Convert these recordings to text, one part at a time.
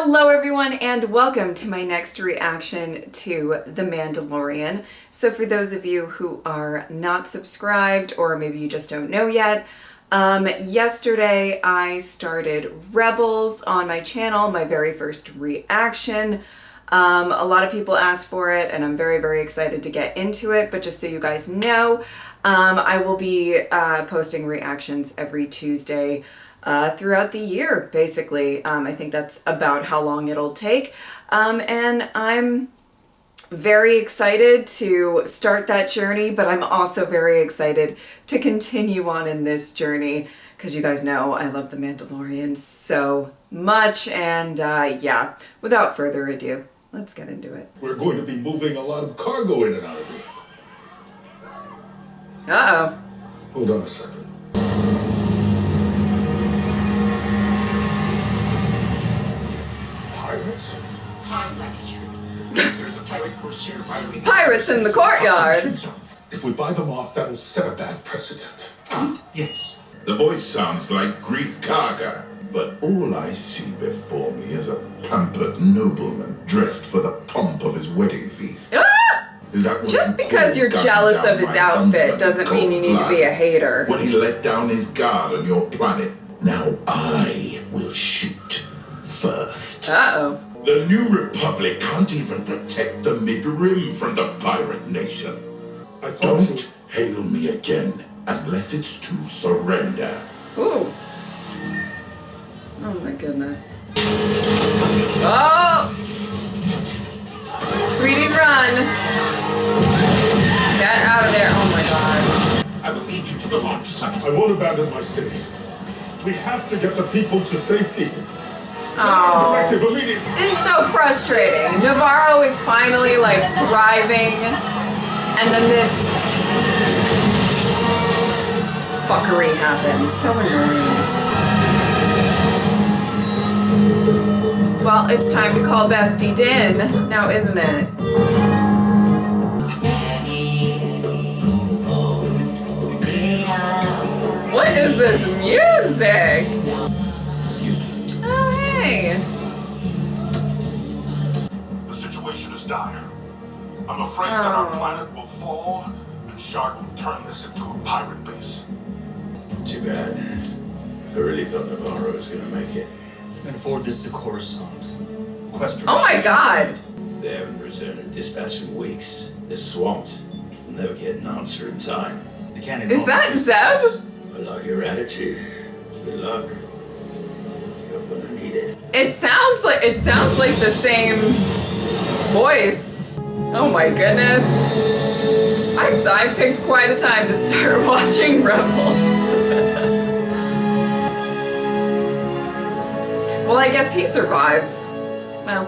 Hello everyone and welcome to my next reaction to The Mandalorian. So for those of you who are not subscribed or maybe you just don't know yet, yesterday I started Rebels on my channel, my very first reaction. A lot of people asked for it and I'm very excited to get into it, but just so you guys know, I will be posting reactions every Tuesday throughout the year, basically. I think that's about how long it'll take. And I'm very excited to start that journey, but I'm also very excited to continue on in this journey because you guys know I love The Mandalorian so much. And yeah, without further ado, let's get into it. We're going to be moving a lot of cargo in and out of here. Uh-oh. Hold on a second. Pirates? High Magistrate. There's a pirate corsair violating Pirates in the courtyard. If we buy them off, that'll set a bad precedent. Yes. The voice sounds like Grief Karga, but all I see before me is a pampered nobleman dressed for the pomp of his wedding feast. Is that what Just because you're jealous of his outfit doesn't mean you need to be a hater. When he let down his guard on your planet, now I will shoot first. Uh-oh. The New Republic can't even protect the Mid-Rim from the pirate nation. I thought you... Don't hail me again unless it's to surrender. Ooh. Oh my goodness. Oh! Sweeties, run! Get out of there. Oh my god. I will lead you to the launch site. I won't abandon my city. We have to get the people to safety. Oh. Directive immediately. This is so frustrating. Navarro is finally like thriving, and then this fuckery happens. So annoying. Well, it's time to call Bestie Din now, isn't it? What is this music? Oh, hey. The situation is dire. I'm afraid that our planet will fall, and Shard will turn this into a pirate base. Too bad. I really thought Navarro was gonna make it. And forward this to Coruscant. Quest for Oh my god. They haven't returned a dispatch in weeks. They're swamped. We'll never get an answer in time. They can't Is that Zeb? I like your attitude. Good luck. You're gonna need it. It sounds like the same voice. Oh my goodness. I picked quite a time to start watching Rebels. Well, I guess he survives. Well.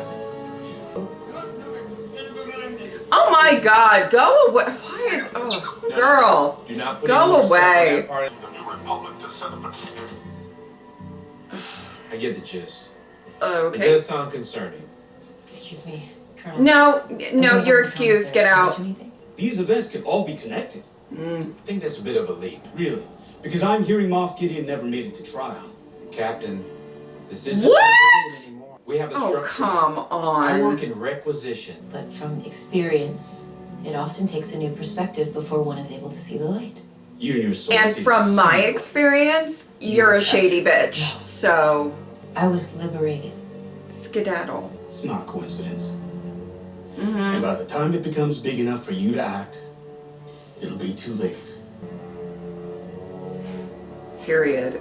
Oh my god, go away. Why is, oh, girl. Go away. The New Republic to set up a... I get the gist. Okay. It does sound concerning. Excuse me, Colonel. No, you're excused. Get out. These events could all be connected. I think that's a bit of a leap. Really? Because I'm hearing Moff Gideon never made it to trial. Captain, this isn't What? anymore. We have a Oh, structure. come I work on. in requisition. But from experience, it often takes a new perspective before one is able to see the light. You and your soul. And from my experience, you're a shady bitch. So, I was liberated. skedaddle. It's not a coincidence. And by the time it becomes big enough for you to act, it'll be too late. Period.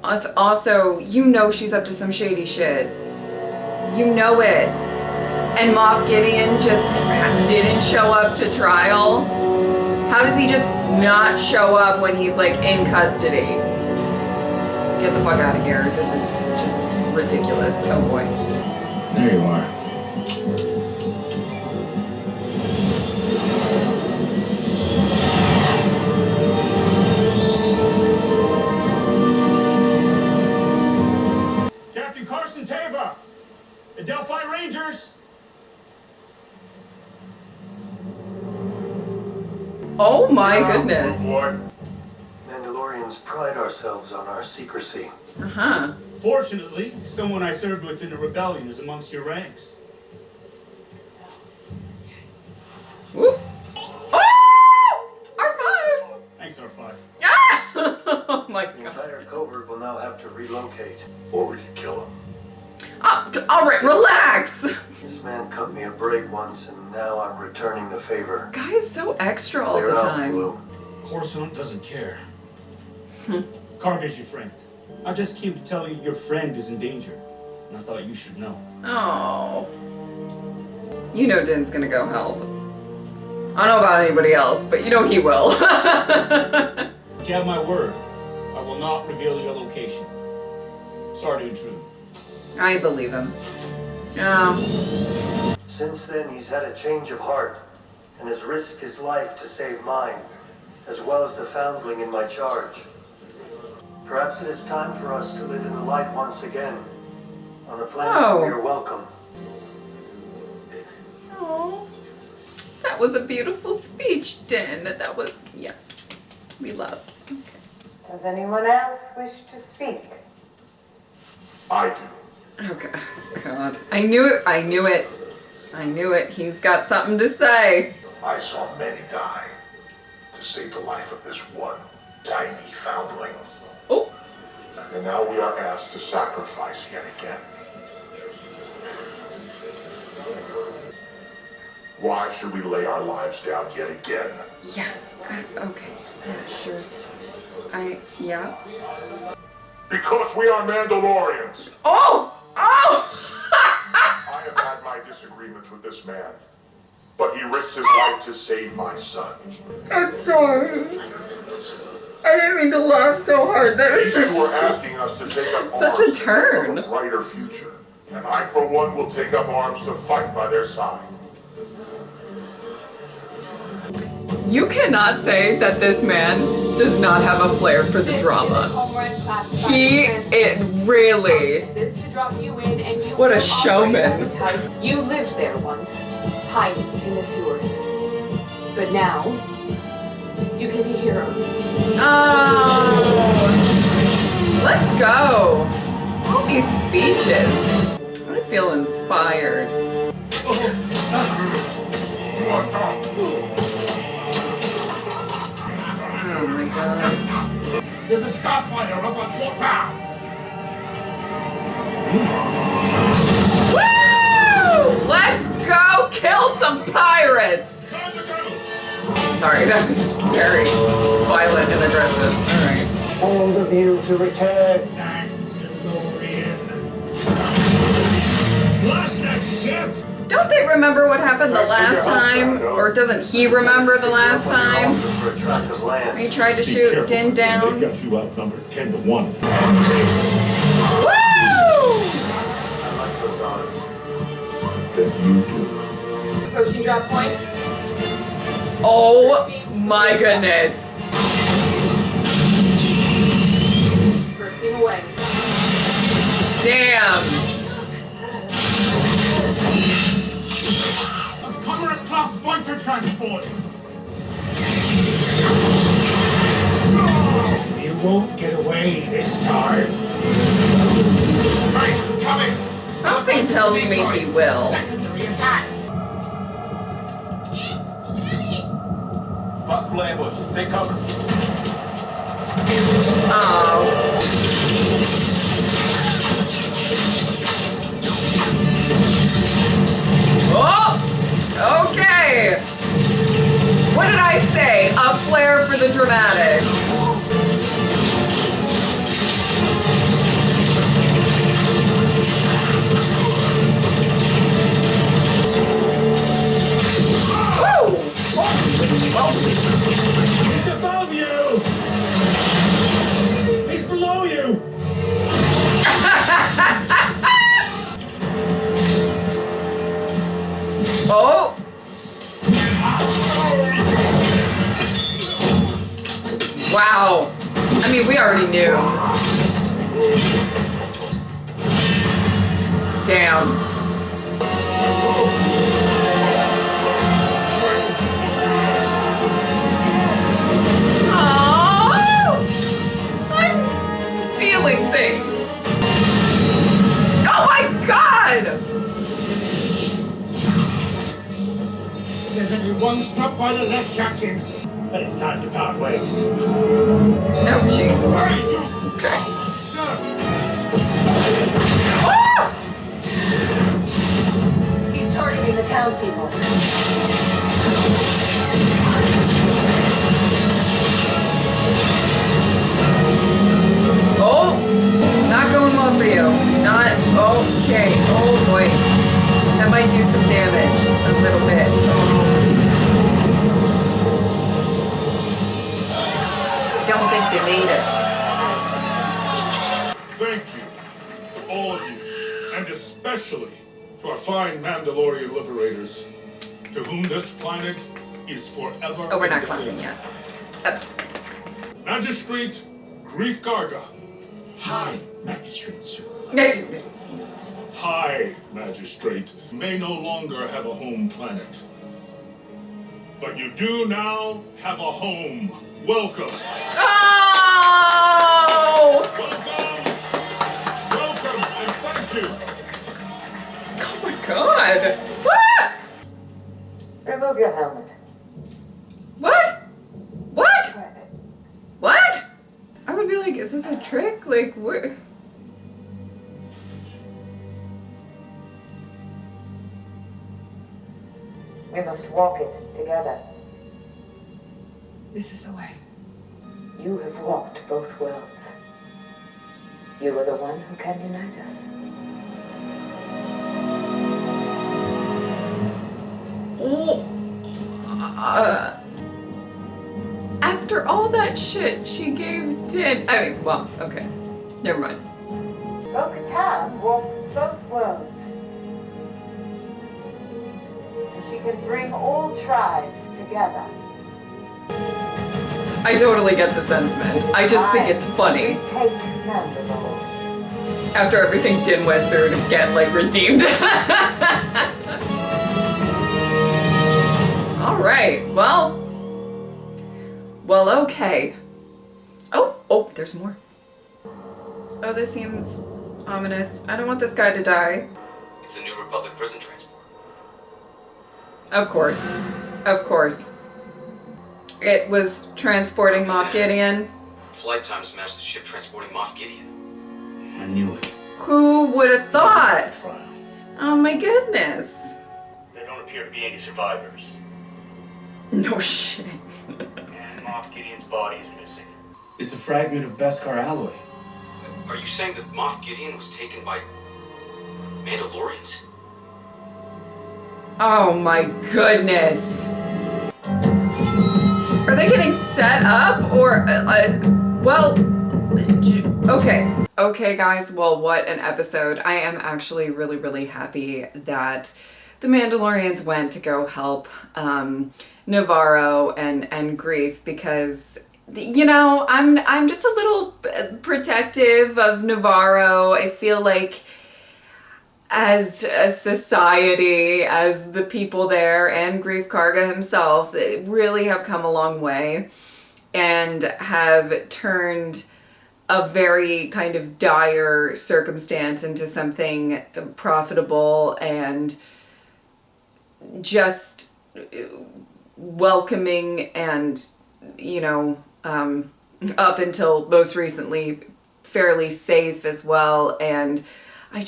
It's also, you know she's up to some shady shit. You know it. And Moff Gideon just didn't show up to trial. How does he just not show up when he's like in custody? Get the fuck out of here. This is just ridiculous. Oh boy. There you are. Captain Carson Teva! The Delphi Rangers! Oh my goodness. Mandalorians pride ourselves on our secrecy. Uh-huh. Fortunately, someone I served with in the rebellion is amongst your ranks. Whoop. Oh! R5! Thanks, R5. Oh my The god. entire covert will now have to relocate. Or we could kill him. Oh, alright, relax! This man cut me a break once, and now I'm returning the favor. Guy is so extra all Clear the out, time. Blue. Coruscant doesn't care. Karga's your friend. I just came to tell you your friend is in danger. And I thought you should know. Oh. You know Din's gonna go help. I don't know about anybody else, but you know he will. You have my word. I will not reveal your location. Sorry to intrude. I believe him. Yeah. Since then, he's had a change of heart and has risked his life to save mine, as well as the foundling in my charge. Perhaps it is time for us to live in the light once again, on a planet where we are welcome. Oh. That was a beautiful speech, Din. That was, yes. We love. Okay. Does anyone else wish to speak? I do. Okay. God. I knew it. I knew it. I knew it. He's got something to say. I saw many die to save the life of this one tiny foundling. Oh. And now we are asked to sacrifice yet again. Why should we lay our lives down yet again? Yeah. Okay. Yeah, sure. Yeah. Because we are Mandalorians. Oh! Oh! I have had my disagreements with this man, but he risked his life to save my son. I'm sorry. I didn't mean to laugh so hard. That was These two are asking us to take up such arms a turn. for a brighter future, and I, for one, will take up arms to fight by their side. You cannot say that this man does not have a flair for the drama. It really. This to drop you in and you What a will showman. operate as a tight- You lived there once, hiding in the sewers. But now, you can be heroes. Oh, let's go. All these speeches. I feel inspired. Oh my god. There's a starfighter off on Port Bow. Woo! Let's go kill some pirates! Sorry, that was very violent and aggressive. Alright. All of you to return. Blast that ship! Don't they remember what happened the last time? Or doesn't he remember the last time? For attractive land. He tried to Be shoot careful, Din my friend. down. They got you outnumbered 10 to 1. Woo! I like those odds. That you do. Approaching drop point. Oh my goodness. Bursting away. Damn. A Comrade-class fighter transport. You won't get away this time. Right, coming. Something tells me he will. Secondary attack. Possible ambush. Take cover. Oh. Oh! Okay! What did I say? A flair for the dramatics. Woo! He's above you! He's below you! Oh! Wow. I mean, we already knew. Damn. Oh! I'm feeling things. tongue snap by the left, Captain. But it's time to part ways. Oh, jeez. Hey, you! Sir! He's targeting the townspeople. Oh, not going well for you. Not okay. Oh boy, that might do some damage a little bit. Don't think they made it. Thank you to all of you, and especially to our fine Mandalorian liberators, to whom this planet is forever. Oh, we're not indebted. clapping yet. Magistrate Grief Karga. Hi, Magistrate, sir. High Magistrate may no longer have a home planet. But you do now have a home. Welcome. Oh! Welcome. Welcome and thank you. Oh my God! What? Remove your helmet. What? What? What? I would be like, is this a trick? Like, what? We must walk it together. This is the way. You have walked both worlds. You are the one who can unite us. After all that shit she gave Din, I mean, well, okay, never mind. Bo-Katan walks both worlds. And she can bring all tribes together. I totally get the sentiment. I just think it's funny. Take Mandalore. After everything Din went through to get, like, redeemed. Alright, well, okay. Oh, there's more. Oh, this seems ominous. I don't want this guy to die. It's a New Republic prison transport. Of course. Of course. It was transporting Moff Gideon. Flight times match the ship transporting Moff Gideon. I knew it. Who would have thought? Oh my goodness. There don't appear to be any survivors. No shit. And Moff Gideon's body is missing. It's a fragment of Beskar alloy. Are you saying that Moff Gideon was taken by Mandalorians? Oh my goodness. Are they getting set up or, well, okay. Okay guys, well what an episode. I am actually really, really happy that the Mandalorians went to go help Navarro and Grief because, you know, I'm just a little protective of Navarro. I feel like as a society, as the people there, and Grief Karga himself, they really have come a long way and have turned a very kind of dire circumstance into something profitable and just welcoming and, you know, up until most recently, fairly safe as well. And I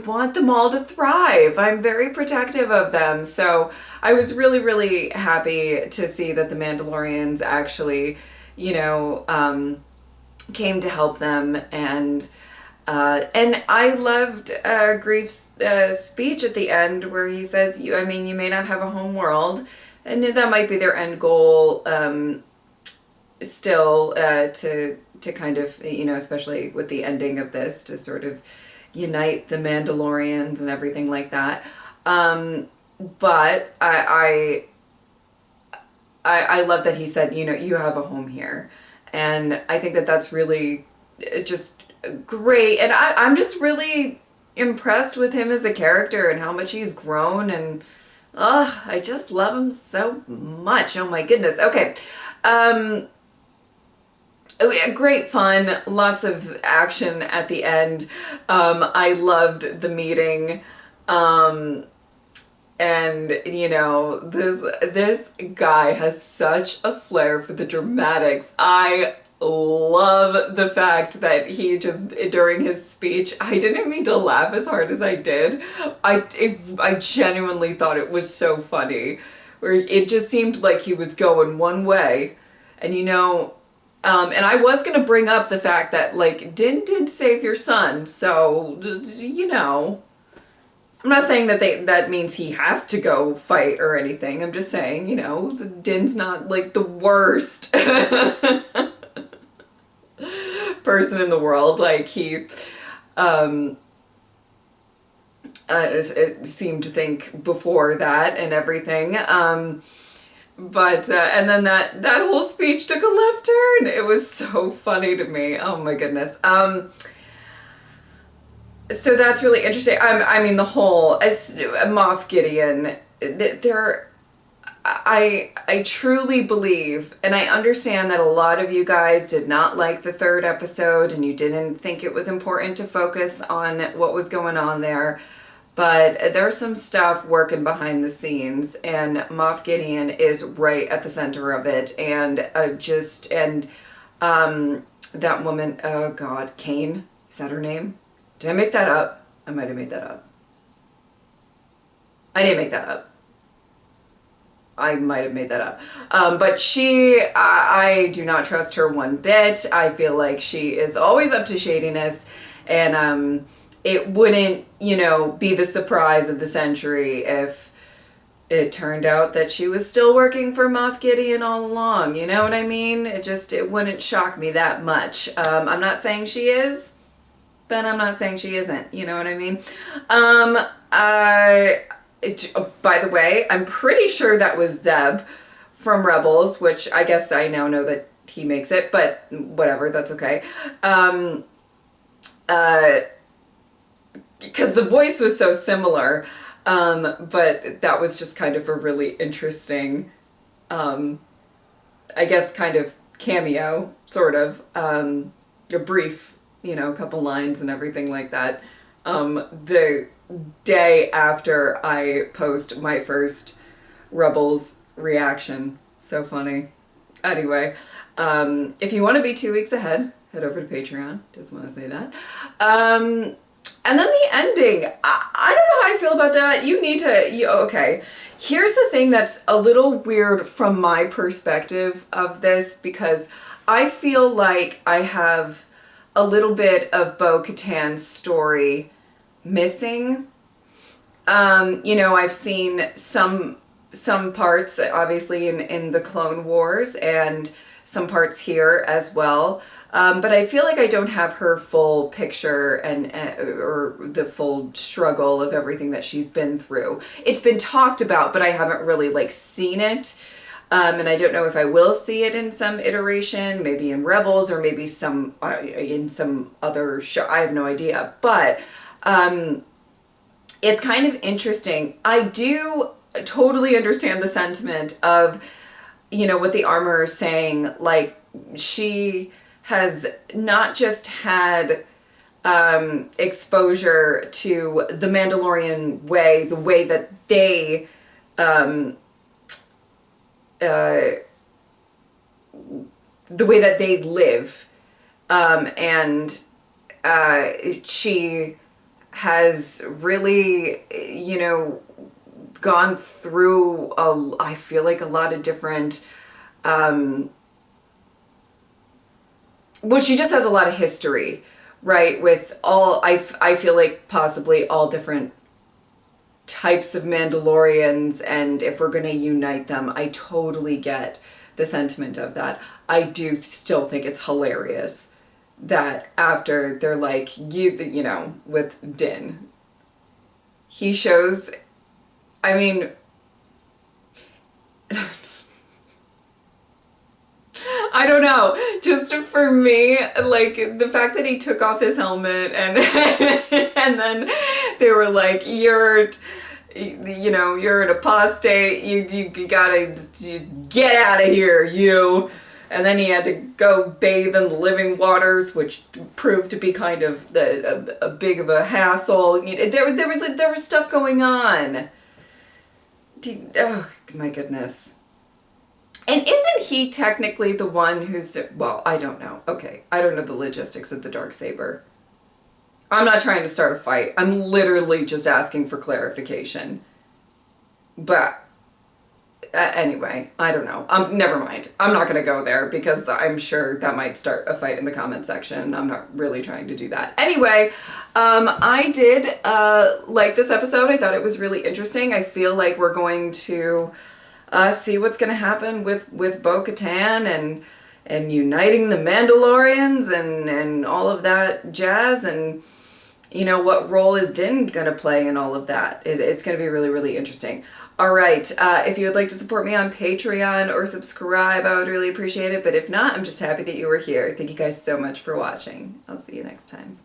want them all to thrive. I'm very protective of them. So I was really, really happy to see that the Mandalorians actually, you know, came to help them. And I loved Grief's speech at the end where he says, you may not have a home world, and that might be their end goal still to kind of, you know, especially with the ending of this, to sort of unite the Mandalorians and everything like that. But I love that he said, you know, you have a home here. And I think that that's really just great. And I'm just really impressed with him as a character and how much he's grown. And I just love him so much. Oh my goodness. Okay. Great fun, lots of action at the end. I loved the meeting. And, you know, this guy has such a flair for the dramatics. I love the fact that he just, during his speech, I didn't mean to laugh as hard as I did. I genuinely thought it was so funny. Where it just seemed like he was going one way. And, you know, and I was going to bring up the fact that, like, Din did save your son. So, you know, I'm not saying that that means he has to go fight or anything. I'm just saying, you know, Din's not, like, the worst person in the world. Like, he seemed to think before that and everything. But and then that whole speech took a left turn. It was so funny to me. Oh my goodness. So that's really interesting. I mean, the whole Moff Gideon. I truly believe, and I understand that a lot of you guys did not like the third episode, and you didn't think it was important to focus on what was going on there. But there's some stuff working behind the scenes, and Moff Gideon is right at the center of it. And that woman, oh God, Kane, is that her name? Did I make that up? I might have made that up. I didn't make that up. I might have made that up. But I do not trust her one bit. I feel like she is always up to shadiness, and it wouldn't, you know, be the surprise of the century if it turned out that she was still working for Moff Gideon all along. You know what I mean? It wouldn't shock me that much. I'm not saying she is, but I'm not saying she isn't. You know what I mean? By the way, I'm pretty sure that was Zeb from Rebels, which I guess I now know that he makes it, but whatever, that's okay. Because the voice was so similar, but that was just kind of a really interesting, I guess, kind of cameo, sort of, a brief, you know, couple lines and everything like that. The day after I post my first Rebels reaction. So funny. Anyway, if you want to be 2 weeks ahead, head over to Patreon. Just want to say that. And then the ending, I don't know how I feel about that. You need to, okay. Here's the thing that's a little weird from my perspective of this, because I feel like I have a little bit of Bo-Katan's story missing. You know, I've seen some parts, obviously, in the Clone Wars, and some parts here as well. But I feel like I don't have her full picture or the full struggle of everything that she's been through. It's been talked about, but I haven't really like seen it. And I don't know if I will see it in some iteration, maybe in Rebels or maybe in some other show. I have no idea. But it's kind of interesting. I do totally understand the sentiment of, you know, what the armorer is saying. Like, she has not just had exposure to the Mandalorian way, the way that they live, and she has really, you know, gone through I feel like a lot of different well, she just has a lot of history, right, with all, I feel like possibly all different types of Mandalorians, and if we're going to unite them, I totally get the sentiment of that. I do still think it's hilarious that after they're like, you know, with Din, he shows, I mean, I don't know, just for me, like, the fact that he took off his helmet and and then they were like, you're an apostate, you gotta get out of here, you. And then he had to go bathe in the living waters, which proved to be kind of a big of a hassle. There was stuff going on. Oh, my goodness. And isn't he technically the one who's... Well, I don't know. Okay, I don't know the logistics of the Darksaber. I'm not trying to start a fight. I'm literally just asking for clarification. But... anyway, I don't know. Never mind. I'm not going to go there because I'm sure that might start a fight in the comment section. I'm not really trying to do that. Anyway, I did like this episode. I thought it was really interesting. I feel like we're going to see what's going to happen with Bo-Katan and uniting the Mandalorians and all of that jazz, and you know, what role is Din going to play in all of that? It's going to be really, really interesting. All right, if you would like to support me on Patreon or subscribe, I would really appreciate it. But if not, I'm just happy that you were here. Thank you guys so much for watching. I'll see you next time.